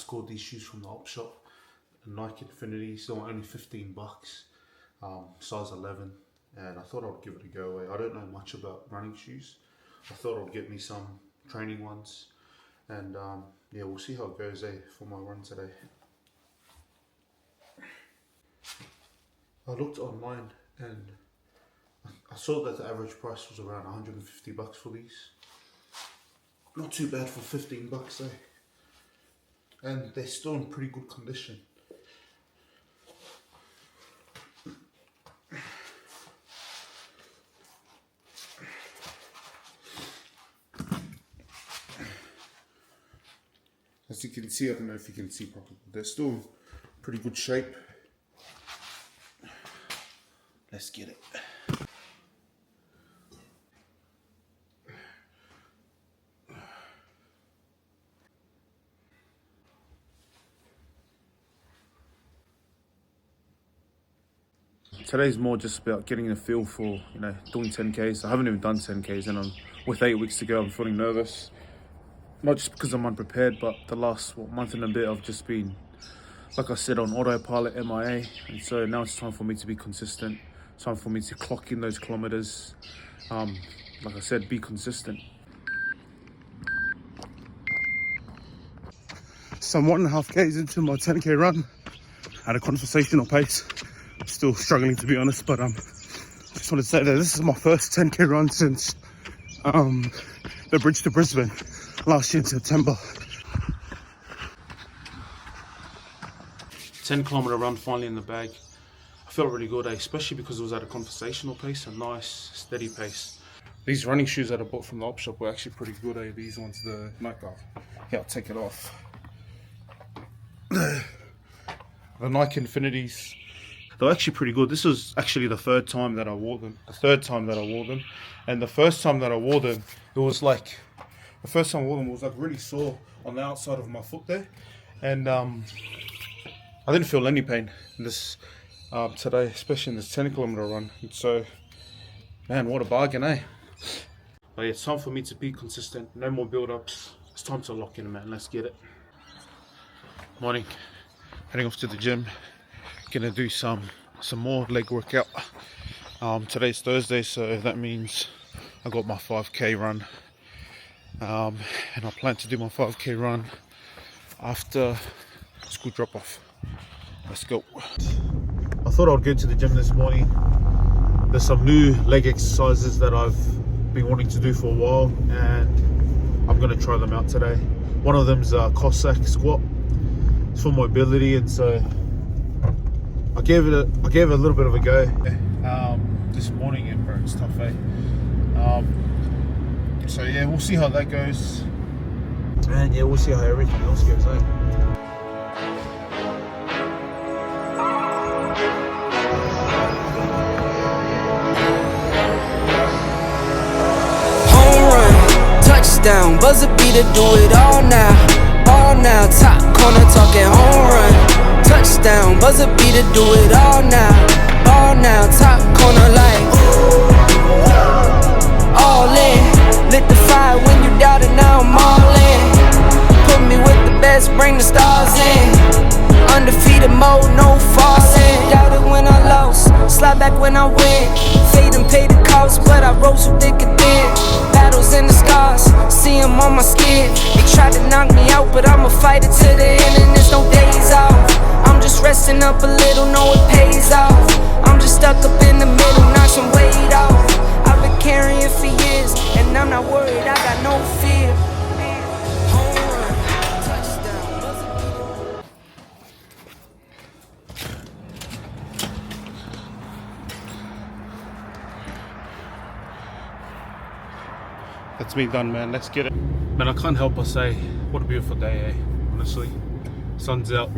scored these shoes from the op shop, the Nike Infinities. They were only $15, size 11, and I thought I'd give it a go. I don't know much about running shoes. I thought I'd get me some training ones, and yeah, we'll see how it goes for my run today. I looked online and I saw that the average price was around $150 for these. Not too bad for $15 and they're still in pretty good condition. As you can see, I don't know if you can see properly, they're still in pretty good shape. Let's get it. Today's more just about getting a feel for, doing 10Ks. I haven't even done 10Ks, and with 8 weeks to go, I'm feeling nervous. Not just because I'm unprepared, but the last month and a bit I've just been, like I said, on autopilot, MIA, and so now it's time for me to be consistent. It's time for me to clock in those kilometers. Like I said, be consistent. So I'm 1.5 Ks into my 10K run at a conversational pace. Still struggling, to be honest, but just want to say that this is my first 10K run since the bridge to Brisbane last year in September. 10-kilometer run finally in the bag. I felt really good, especially because it was at a conversational pace, a nice steady pace. These running shoes that I bought from the op shop were actually pretty good. These ones, the Nike. Yeah, I'll take it off. The Nike Infinities. They're actually pretty good. This was actually the third time that I wore them. And the first time that I wore them, it was like, really sore on the outside of my foot there. And I didn't feel any pain in this today, especially in this 10-kilometer run. And so, man, what a bargain, eh? But yeah, it's time for me to be consistent. No more build-ups. It's time to lock in, man. Let's get it. Morning. Heading off to the gym. Gonna do some more leg workout. Today's Thursday, so that means I got my 5K run, and I plan to do my 5K run after school drop off. Let's go. I thought I'd go to the gym this morning. There's some new leg exercises that I've been wanting to do for a while, and I'm gonna try them out today. One of them's a Cossack squat. It's for mobility, and so I gave it a little bit of a go this morning, and bro, it's tough, eh? So yeah, we'll see how that goes, and yeah, we'll see how everything else goes, eh? Home run, touchdown, buzzer beater, do it all now, top corner talking home run. Touchdown, buzzer beater, do it all now, top corner like all in. Lit the fire when you doubted, now I'm all in. Put me with the best, bring the stars in. Undefeated mode, no falling. Doubted when I lost, slide back when I win. Fade and pay the cost, but I rose so thick and thin. Battles and the scars, see them on my skin. They tried to knock me out, but I'ma fight it to the end, and there's no days off. I'm just resting up a little, know it pays off. I'm just stuck up in the middle, knock some weight off. I've been carrying it for years, and I'm not worried, I got no fear. Home run, touchdown. That's me done, man. Let's get it. Man, I can't help but say, what a beautiful day, eh? Honestly, sun's out.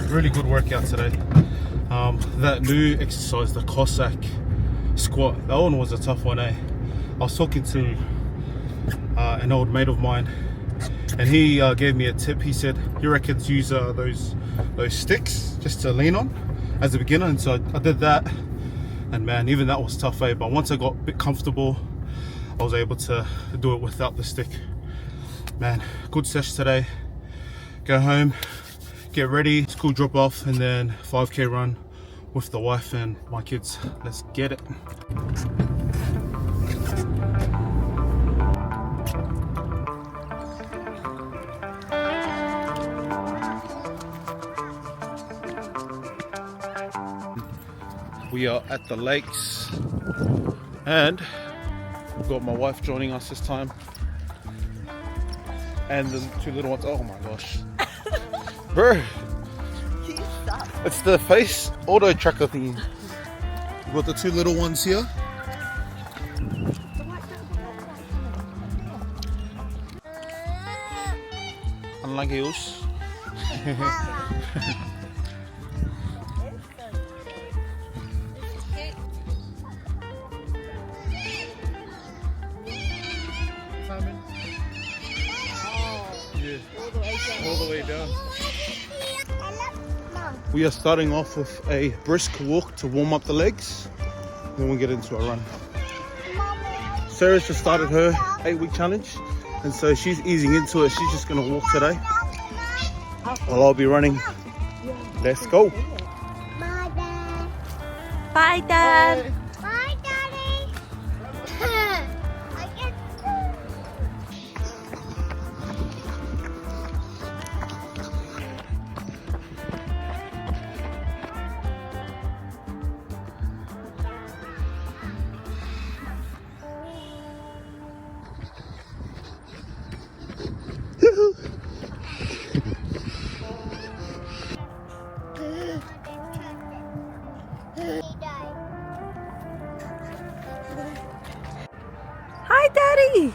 Really good workout today. That new exercise, the Cossack squat, that one was a tough one, eh? I was talking to an old mate of mine, and he gave me a tip. He said he reckons use those sticks just to lean on as a beginner, and so I did that, and man, even that was tough, eh? But once I got a bit comfortable, I was able to do it without the stick. Man, good session today. go home, get ready, school drop off, and then 5k run with the wife and my kids. Let's get it. We are at the lakes and we've got my wife joining us this time and the two little ones. Oh my gosh. Bro, it's the face auto tracker thing. We've got the two little ones here. Unlike yours. All the way down. We are starting off with a brisk walk to warm up the legs, then we'll get into a run. Sarah's just started her 8-week challenge, and so she's easing into it. She's just gonna walk today while I'll be running. Let's go. Bye, Dad. Bye, Dad. Bye, Daddy. I get Hi, Daddy.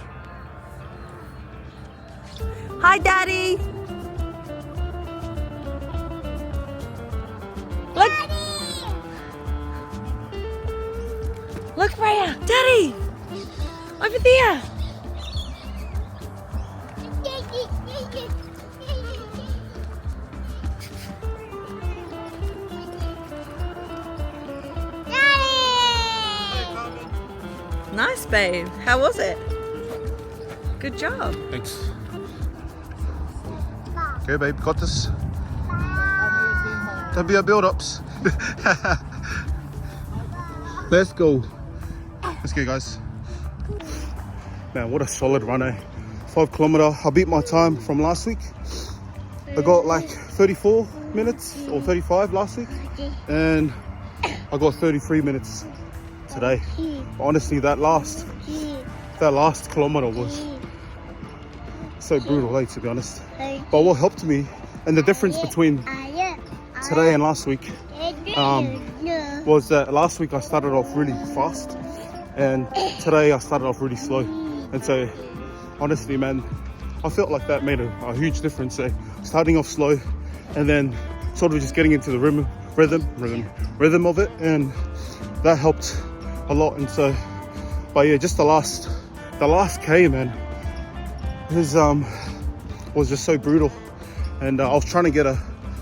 Hi, Daddy. Look. Look, Freya. Daddy. Over there. Nice, babe. How was it? Good job. Thanks. Okay, babe, got this. Don't be a build-ups. Let's go. Let's go, guys. Man, what a solid run, eh? 5 kilometer. I beat my time from last week. I got like 34 minutes or 35 last week, and I got 33 minutes today. Honestly, that last kilometer was so brutal, to be honest. But what helped me, and the difference between today and last week, was that last week I started off really fast, and today I started off really slow. And so, honestly, man, I felt like that made a huge difference. So, starting off slow, and then sort of just getting into the rhythm of it, and that helped a lot. And so, but yeah, just the last K, man, was just so brutal, and I was trying to get a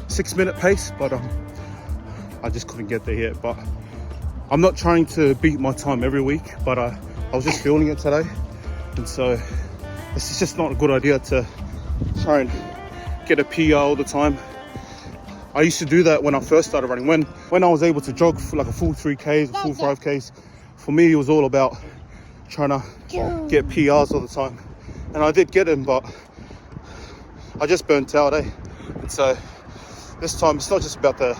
6-minute pace, but I just couldn't get there yet. But I'm not trying to beat my time every week, but I was just feeling it today, and so it's just not a good idea to try and get a PR all the time. I used to do that when I first started running. When I was able to jog for like a full 3Ks, a full 5Ks, for me it was all about trying to get PRs all the time. And I did get them, but I just burnt out, eh? And so this time it's not just about the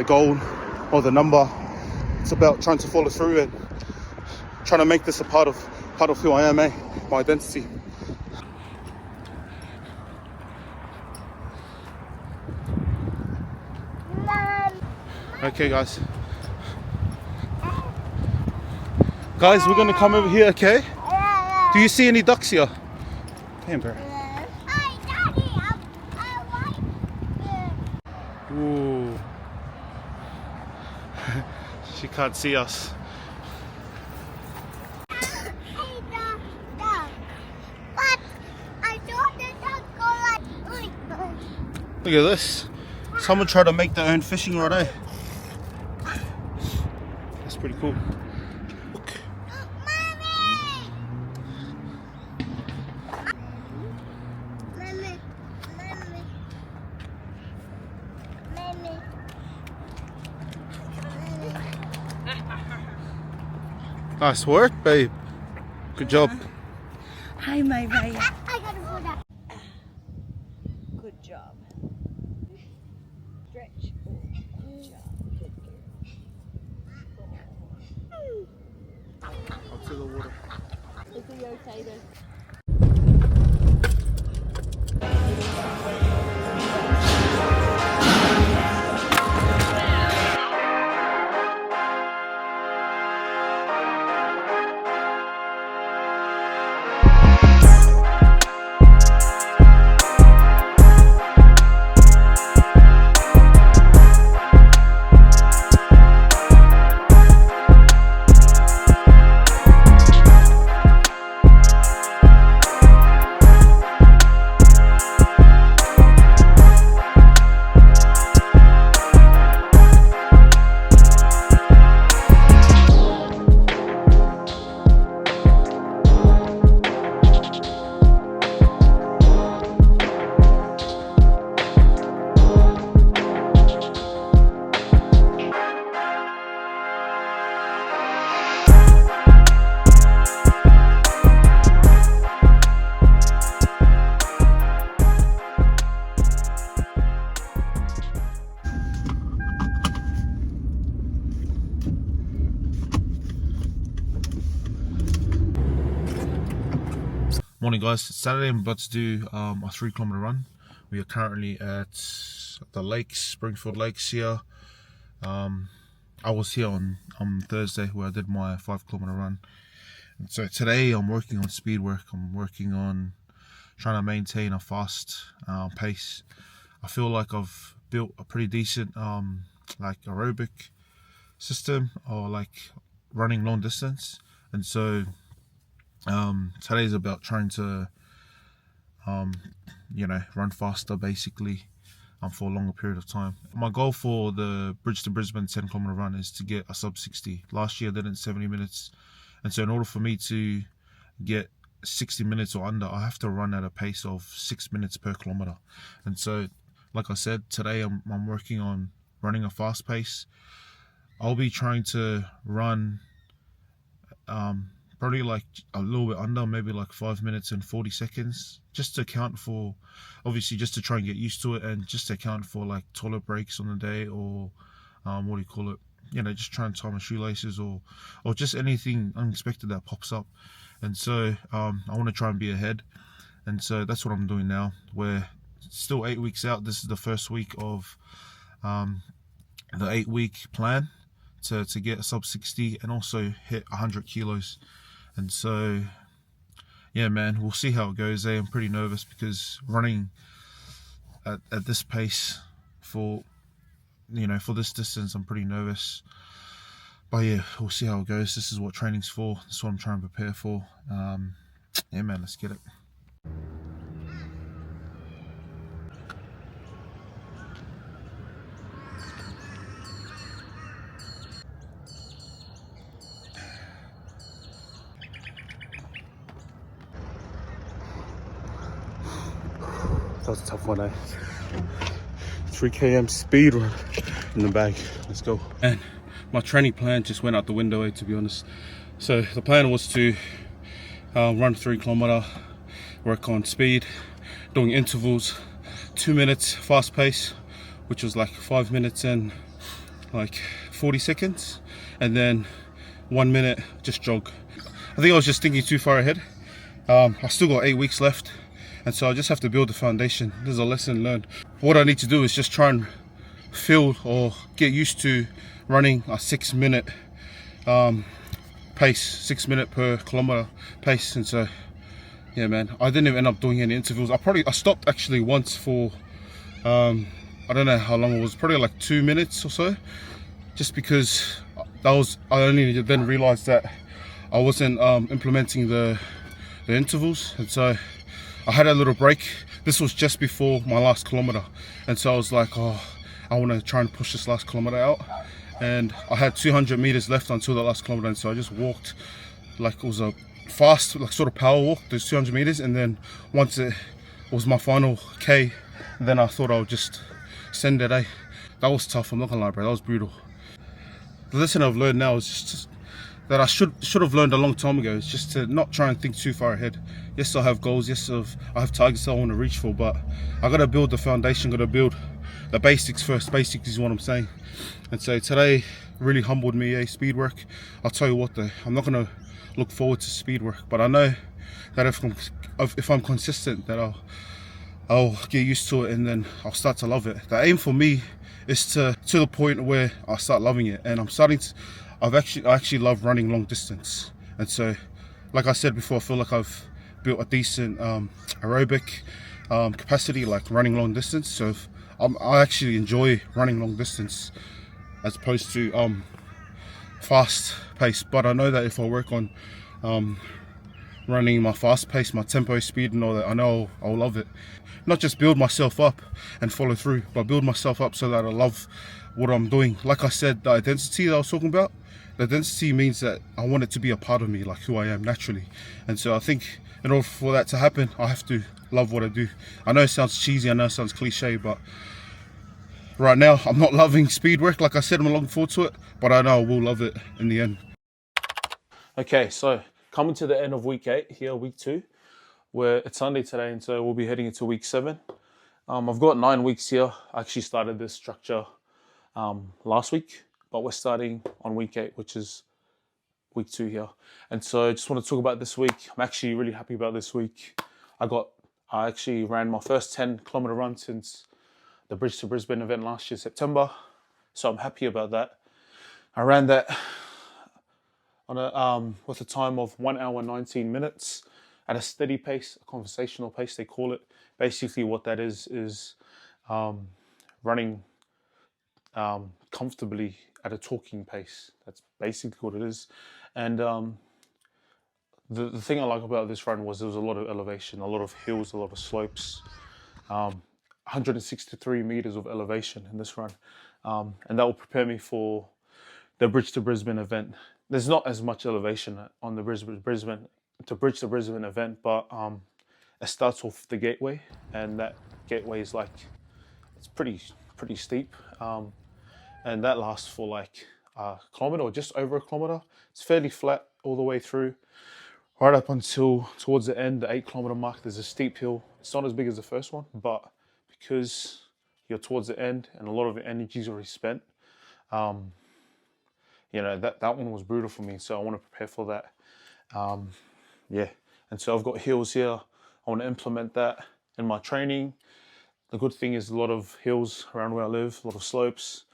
goal or the number. It's about trying to follow through and trying to make this a part of who I am, eh? My identity. Okay, guys. Guys, we're gonna come over here, okay? Do you see any ducks here? Damn, bro. Ooh. She can't see us. Look at this. Someone tried to make their own fishing rod, eh? That's pretty cool. Look. Nice work, babe. Good job. Hi, my Raya. I gotta put that. Good job. Stretch. Good job. Good girl. Up to the water. It's a rotator. Morning guys, it's Saturday. I'm about to do a 3-kilometer run. We are currently at the lakes, Springfield Lakes here. I was here on Thursday where I did my 5-kilometer run. And so today I'm working on speed work. I'm working on trying to maintain a fast pace. I feel like I've built a pretty decent like aerobic system, or like running long distance, and so today's about trying to you know, run faster basically for a longer period of time. My goal for the Bridge to Brisbane 10-kilometer run is to get a sub-60. Last year I did it in 70 minutes, and so in order for me to get 60 minutes or under, I have to run at a pace of 6 minutes per kilometer. And so like I said, today I'm working on running a fast pace. I'll be trying to run probably like a little bit under, maybe like 5 minutes and 40 seconds, just to account for, obviously just to try and get used to it, and just to account for like toilet breaks on the day, or what do you call it, you know, just try and tie my shoelaces, or just anything unexpected that pops up. And so I want to try and be ahead, and so that's what I'm doing now. We're still 8 weeks out. This is the first week of the 8-week plan to get a sub-60 and also hit 100 kilos. And so yeah man, we'll see how it goes. I'm pretty nervous because running at this pace for, you know, for this distance, I'm pretty nervous. But yeah, we'll see how it goes. This is what training's for. This is what I'm trying to prepare for. Yeah man, let's get it. That was a tough one, eh? 3 km speed run in the bag. Let's go. And my training plan just went out the window, eh, to be honest. So the plan was to run 3 kilometer, work on speed, doing intervals, 2 minutes fast pace, which was like 5 minutes and like 40 seconds, and then 1 minute just jog. I think I was just thinking too far ahead. I still got 8 weeks left, and so I just have to build the foundation. There's a lesson learned. What I need to do is just try and feel or get used to running a 6 minute pace, 6 minute per kilometer pace. And so yeah man, I didn't even end up doing any intervals. I stopped actually once for I don't know how long it was, probably like 2 minutes or so, just because I only then realized that I wasn't implementing the intervals. And so I had a little break. This was just before my last kilometer, and so I was like, oh, I want to try and push this last kilometer out. And I had 200 meters left until the last kilometer, and so I just walked like it was a fast, like sort of power walk, those 200 meters. And then once it was my final K, then I thought I would just send it, eh? That was tough, I'm not gonna lie, bro. That was brutal. The lesson I've learned now is just that I should have learned a long time ago is just to not try and think too far ahead. Yes, I have goals. Yes, I have targets I want to reach for, but I got to build the foundation. Got to build the basics first. Basics is what I'm saying. And so today really humbled me. Speed work. I'll tell you what though, I'm not gonna look forward to speed work, but I know that if I'm consistent, that I'll get used to it, and then I'll start to love it. The aim for me is to the point where I start loving it, and I actually love running long distance. And so, like I said before, I feel like I've built a decent aerobic capacity, like running long distance. So I actually enjoy running long distance as opposed to fast pace. But I know that if I work on running my fast pace, my tempo, speed and all that, I know I'll love it. Not just build myself up and follow through, but build myself up so that I love what I'm doing. Like I said, the identity that I was talking about, the identity means that I want it to be a part of me, like who I am naturally. And so I think in order for that to happen, I have to love what I do. I know it sounds cheesy, I know it sounds cliche, but right now I'm not loving speed work. Like I said, I'm looking forward to it, but I know I will love it in the end. Okay, so coming to the end of week 8 here, week 2, where it's Sunday today, and so we'll be heading into week 7. I've got 9 weeks here. I actually started this structure last week, but we're starting on week 8, which is week 2 here. And so I just want to talk about this week. I'm actually really happy about this week. I actually ran my first 10-kilometer run since the Bridge to Brisbane event last year, September. So I'm happy about that. I ran that on with a time of 1 hour 19 minutes at a steady pace, a conversational pace they call it. Basically what that is running comfortably at a talking pace. That's basically what it is. And the thing I like about this run was there was a lot of elevation, a lot of hills, a lot of slopes, 163 meters of elevation in this run. And that will prepare me for the Bridge to Brisbane event. There's not as much elevation on the Bridge to Brisbane event, but it starts off the gateway, and that gateway is like, it's pretty steep, and that lasts for like a kilometer or just over a kilometer. It's fairly flat all the way through, right up until towards the end, the 8-kilometer mark. There's a steep hill. It's not as big as the first one, but because you're towards the end and a lot of the energy's already spent, you know, that one was brutal for me, so I want to prepare for that. Yeah, and so I've got hills here. I want to implement that in my training. The good thing is a lot of hills around where I live, a lot of slopes.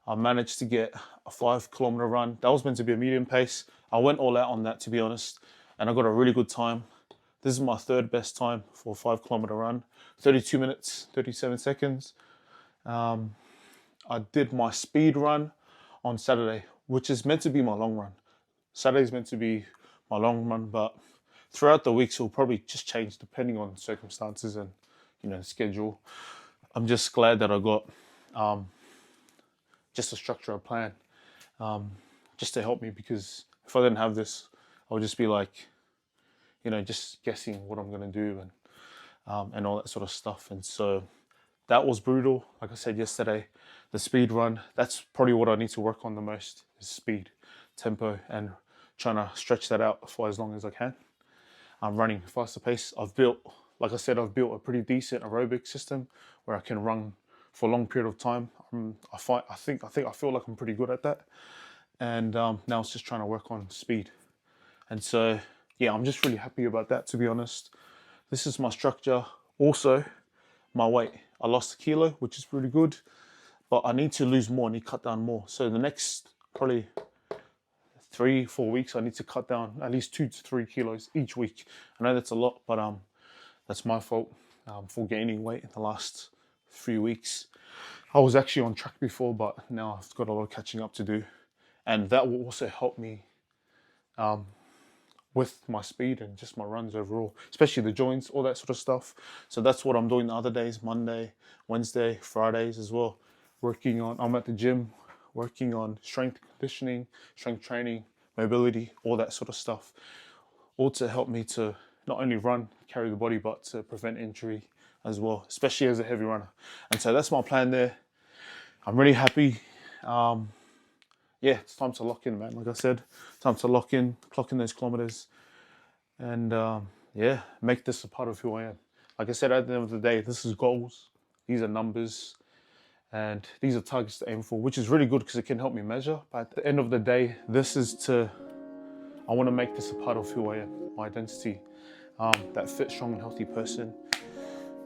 I managed to get a 5-kilometer run. That was meant to be a medium pace. I went all out on that, to be honest, and I got a really good time. This is my 3rd best time for a 5-kilometer run, 32 minutes, 37 seconds. I did my speed run on Saturday, which is meant to be my long run. Saturday's meant to be my long run, but throughout the weeks it'll probably just change depending on circumstances and, you know, schedule. I'm just glad that I got just a structure, a plan, just to help me, because if I didn't have this, I would just be like, you know, just guessing what I'm gonna do and all that sort of stuff. And so that was brutal. Like I said yesterday, the speed run, that's probably what I need to work on the most, is speed, tempo, and trying to stretch that out for as long as I can. I'm running faster pace. Like I said, I've built a pretty decent aerobic system where I can run for a long period of time. I feel like I'm pretty good at that. And now it's just trying to work on speed. And so, yeah, I'm just really happy about that, to be honest. This is my structure. Also, my weight. I lost a kilo, which is really good, but I need to lose more. I need to cut down more. So the next probably 3-4 weeks, I need to cut down at least 2 to 3 kilos each week. I know that's a lot, but that's my fault for gaining weight in the last few weeks. I was actually on track before, but now I've got a lot of catching up to do, and that will also help me with my speed and just my runs overall, especially the joints, all that sort of stuff. So that's what I'm doing the other days, Monday, Wednesday, Fridays as well. I'm at the gym, working on strength conditioning, strength training, mobility, all that sort of stuff, all to help me to not only run, carry the body, but to prevent injury as well, especially as a heavy runner. And so that's my plan there. I'm really happy. yeah, it's time to lock in, man. Like I said, time to lock in, clock in those kilometers, and yeah, make this a part of who I am. Like I said, at the end of the day, this is goals. These are numbers, and these are targets to aim for, which is really good because it can help me measure. But at the end of the day, I want to make this a part of who I am, my identity, that fit, strong, and healthy person,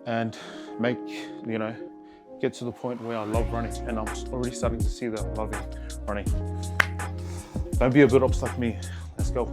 and make, you know, get to the point where I love running, and I'm already starting to see that I'm loving running. Don't be a bit obsessed like me. Let's go.